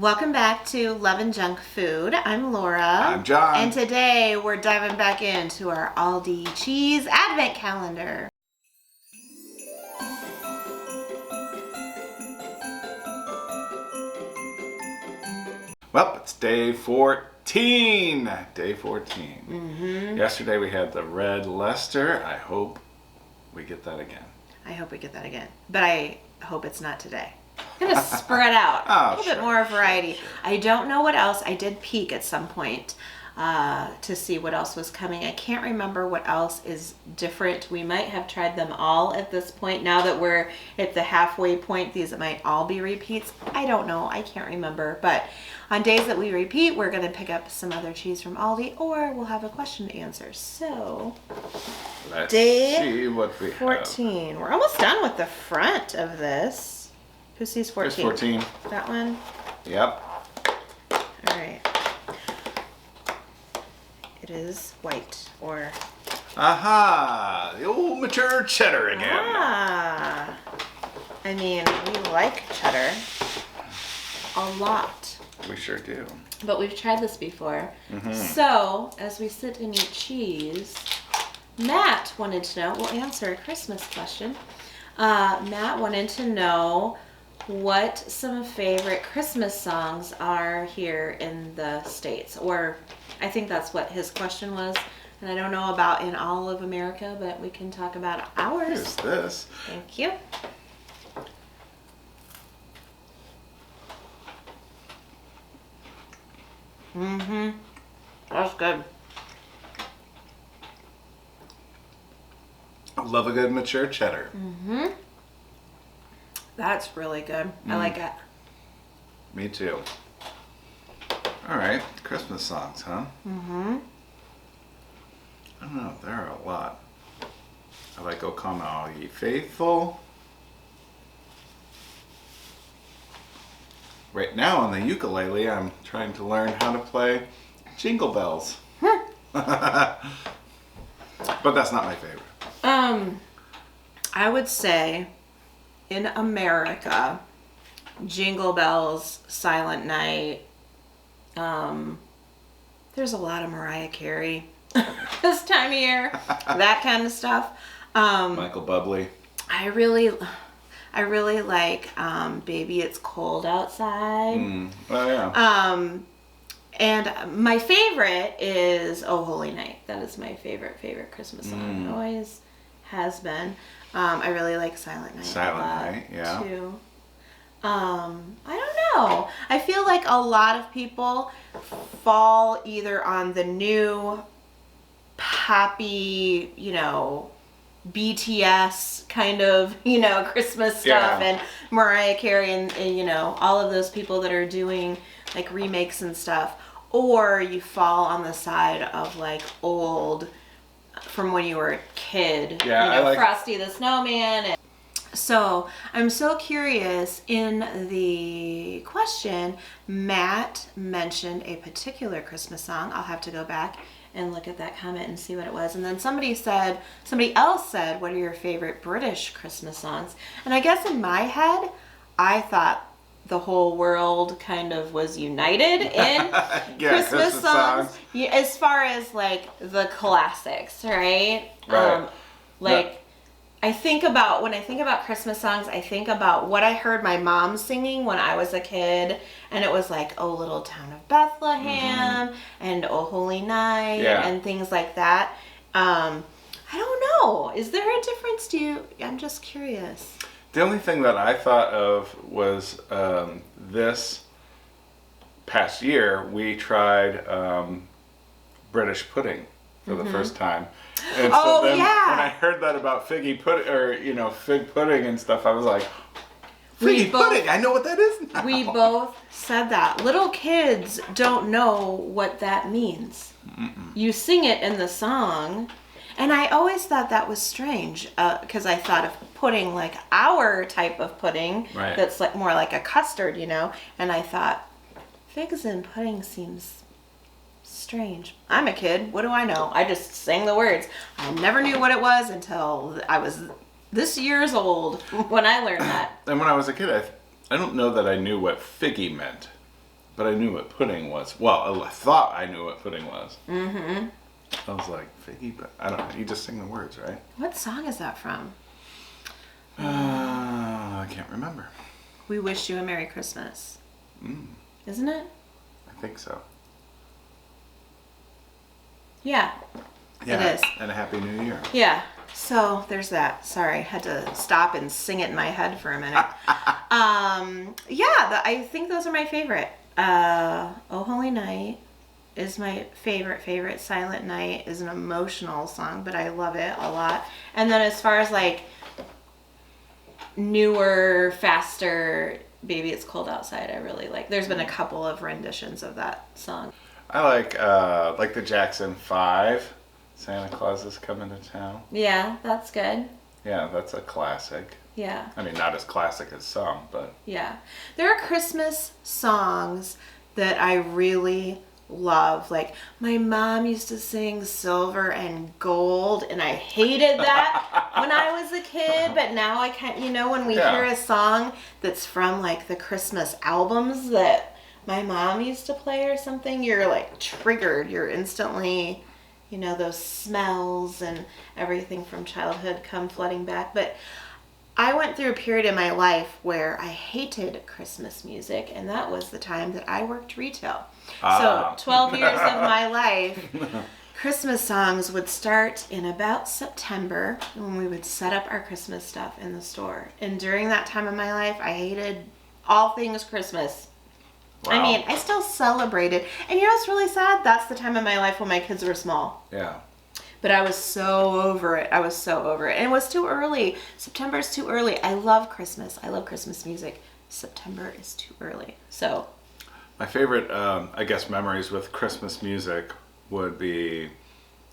Welcome back to Love and Junk Food. I'm Laura. I'm John. And today we're diving back into our Aldi Cheese Advent Calendar. Well, it's day 14. Day 14. Mm-hmm. Yesterday we had the red Leicester. I hope we get that again. I hope we get that again. But I hope it's not today. I'm going to spread out a little bit more variety. Sure. I don't know what else. I did peek at some point to see what else was coming. I can't remember what else is different. We might have tried them all at this point. Now that we're at the halfway point, these might all be repeats. I don't know. I can't remember. But on days that we repeat, we're going to pick up some other cheese from Aldi, or we'll have a question to answer. So, let's day see what we 14. have. We're almost done with the front of this. Who sees 14? There's 14. That one? Yep. All right. It is white or... Aha! The old mature cheddar again. Ah! I mean, we like cheddar a lot. We sure do. But we've tried this before. Mm-hmm. So, as we sit and eat cheese, Matt wanted to know, we'll answer a Christmas question. Matt wanted to know what some favorite Christmas songs are here in the States. Or I think that's what his question was. And I don't know about in all of America, but we can talk about ours. Here's this. Thank you. Mm-hmm. That's good. I love a good mature cheddar. Mm-hmm. That's really good. I like it. Me too. All right, Christmas songs, huh? Mm-hmm. I don't know, there are a lot. I like O Come All Ye Faithful. Right now on the ukulele, I'm trying to learn how to play Jingle Bells. But that's not my favorite. I would say in America, Jingle Bells, Silent Night, there's a lot of Mariah Carey this time of year, that kind of stuff. Michael Bublé. I really like Baby It's Cold Outside. Oh yeah. And my favorite is Oh Holy Night. That is my favorite Christmas song. Always has been. I really like Silent Night. Silent Night, yeah. Too. I don't know. I feel like a lot of people fall either on the new poppy, BTS kind of, Christmas stuff, and Mariah Carey and all of those people that are doing like remakes and stuff, or you fall on the side of like old from when you were a kid, Frosty the Snowman. And so I'm so curious, in the question, Matt mentioned a particular Christmas song. I'll have to go back and look at that comment and see what it was. And then somebody else said, what are your favorite British Christmas songs? And I guess in my head, I thought the whole world kind of was united in Christmas songs. As far as like the classics, right? Right. I think about, when I think about Christmas songs, I think about what I heard my mom singing when I was a kid, and it was like, Oh Little Town of Bethlehem, and Oh Holy Night, and things like that. I don't know. Is there a difference to you? I'm just curious. The only thing that I thought of was this past year, we tried British pudding for the first time. And so then when I heard that about fig pudding and stuff, I was like, figgy pudding, I know what that is now. We both said that. Little kids don't know what that means. You sing it in the song, and I always thought that was strange, because I thought of pudding like our type of pudding, that's like more like a custard, and I thought figs and pudding seems strange. I'm a kid. What do I know? I just sang the words. I never knew what it was until I was this years old when I learned that. And when I was a kid, I don't know that I knew what figgy meant. but I knew what pudding was. Well, I thought I knew what pudding was. Mm-hmm. I was like, figgy, but I don't know. You just sing the words, right? What song is that from? I can't remember. We Wish You a Merry Christmas. Isn't it? I think so. Yeah. Yeah, it is. And a Happy New Year. Yeah. So there's that. Sorry, had to stop and sing it in my head for a minute. I think those are my favorite. Oh Holy Night is my favorite. Silent Night is an emotional song, but I love it a lot. And then as far as like newer, faster, Baby It's Cold Outside, I really like. There's been a couple of renditions of that song. I like the Jackson 5, Santa Claus is Coming to Town. Yeah, that's good. Yeah, that's a classic. Yeah. I mean, not as classic as some, but... Yeah. There are Christmas songs that I really love. Like, my mom used to sing Silver and Gold, and I hated that when I was a kid, but now I can't, when we hear a song that's from, like, the Christmas albums that my mom used to play or something, you're, like, triggered. You're instantly, those smells and everything from childhood come flooding back. But I went through a period in my life where I hated Christmas music, and that was the time that I worked retail. So 12 years of my life, Christmas songs would start in about September when we would set up our Christmas stuff in the store. And during that time of my life, I hated all things Christmas. Wow. I mean, I still celebrated. And what's really sad? That's the time of my life when my kids were small. Yeah. But I was so over it. And it was too early. September's too early. I love Christmas. I love Christmas music. September is too early. So... My favorite, memories with Christmas music would be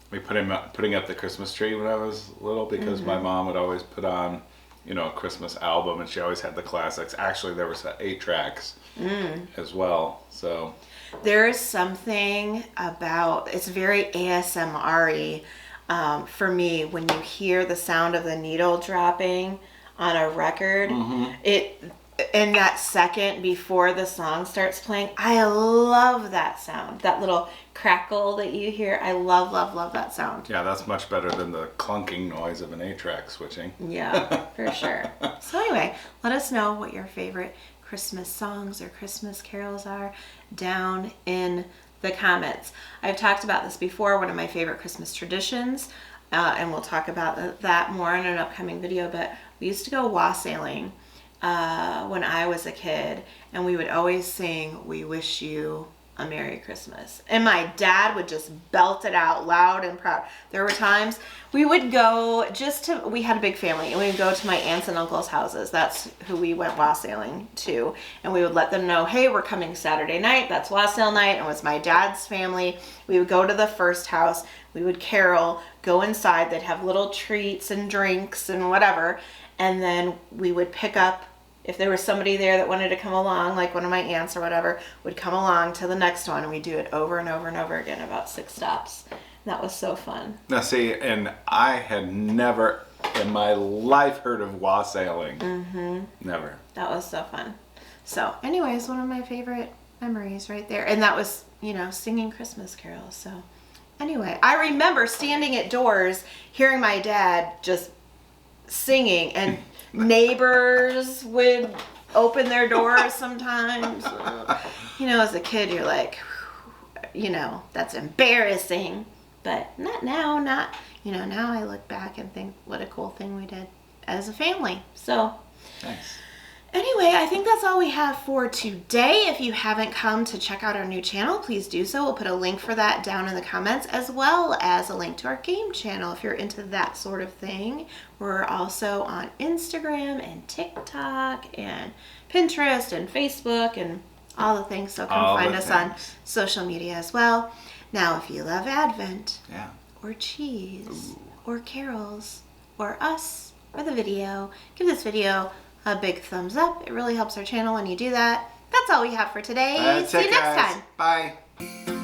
putting up the Christmas tree when I was little, because my mom would always put on, a Christmas album, and she always had the classics. Actually, there was 8 tracks as well. So there is something about, it's very ASMR-y for me when you hear the sound of the needle dropping on a record. In that second before the song starts playing, I love that sound. That little crackle that you hear. I love that sound. Yeah, that's much better than the clunking noise of an 8-track switching. Yeah, for sure. So anyway, let us know what your favorite Christmas songs or Christmas carols are down in the comments. I've talked about this before, one of my favorite Christmas traditions, and we'll talk about that more in an upcoming video, but we used to go wassailing when I was a kid, and we would always sing We Wish You a Merry Christmas, and my dad would just belt it out loud and proud. There were times we would go we had a big family, and we would go to my aunts and uncles' houses. That's who we went wassailing to, and we would let them know, hey, we're coming Saturday night, that's wassail night. And it was my dad's family. We would go to the first house, we would carol, go inside, they'd have little treats and drinks and whatever, and then we would pick up, if there was somebody there that wanted to come along, like one of my aunts or whatever, would come along to the next one, and we do it over and over and over again, about 6 stops. And that was so fun. Now see, and I had never in my life heard of wassailing. Never. That was so fun. So anyways, one of my favorite memories right there. And that was, singing Christmas carols. So anyway, I remember standing at doors, hearing my dad just singing, and neighbors would open their doors sometimes. As a kid, you're like, that's embarrassing. But not now, now I look back and think what a cool thing we did as a family. So, nice. Anyway, I think that's all we have for today. If you haven't come to check out our new channel, please do so. We'll put a link for that down in the comments, as well as a link to our game channel if you're into that sort of thing. We're also on Instagram and TikTok and Pinterest and Facebook and all the things, so come find us on social media as well. Now, if you love Advent, or cheese, or carols, or us, or the video, give this video a big thumbs up. It really helps our channel when you do that. That's all we have for today. See you next time. Bye.